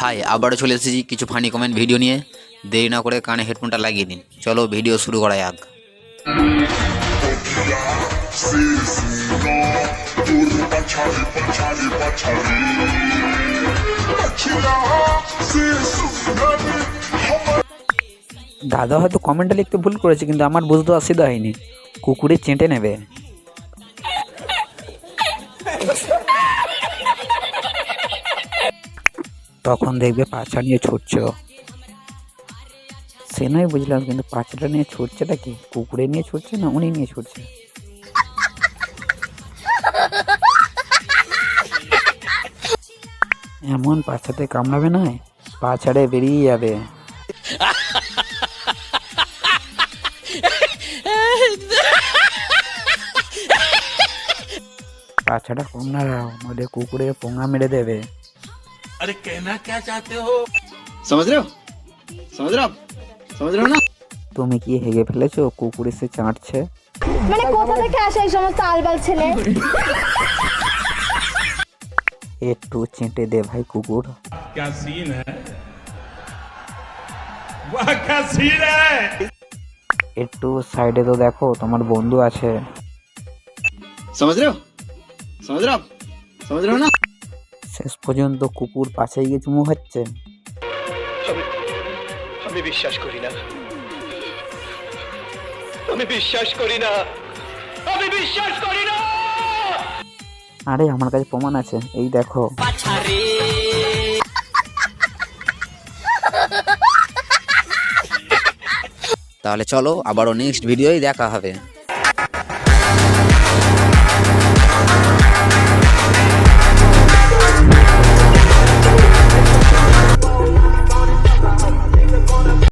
High, আবারও চলে এসেছি কিছু ফানি কমেন্ট ভিডিও নিয়ে। দেরি না করে কানে হেডফোনটা লাগিয়ে দিন। চলো ভিডিও শুরু করা যাক। দাদা হয়তো কমেন্টে লিখতে ভুল করেছে, কিন্তু আমার বুঝতে অসুবিধা হয়নি। কুকুরে চেটে নেবে। তখন দেখবে পাছা নিয়ে ছুটছ। সে নয় বুঝলাম, কিন্তু পাছাটা নিয়ে ছুটছেটা কি? কুকুরে নিয়ে ছুটছে না উনি নিয়ে ছুটছে? এমন পাছাতে কামড়াবে নয়, পা ছাড়ে বেরিয়ে যাবে। পাছাটা কম নাড়াও, নইলে কুকুরে পোঙা মেরে দেবে। अरे कहना क्या चाहते हो? समझ रहे हो? समझ रहे हो आप? समझ रहे हो ना? তুমি কি হেগে ফেলেছো? কুকুর এসে চাটছে। মানে কোথা থেকে আসে এই সমস্ত আলবাল ছেলে? একটু চেটে দে ভাই কুকুর। क्या सीन है? वाह क्या सीन है? একটু সাইডে তো দেখো, তোমার বন্ধু আছে। समझ रहे हो? समझ रहे हो आप? समझ रहे हो ना? শেষ পর্যন্ত কুকুর পাশে গিয়ে চুমু খাচ্ছে। আমি বিশ্বাস করি না, আমি বিশ্বাস করি না, আমি বিশ্বাস করি না। আরে আমার কাছে প্রমাণ আছে, এই দেখো। তাহলে চলো আবারও নেক্সট ভিডিওই দেখা হবে।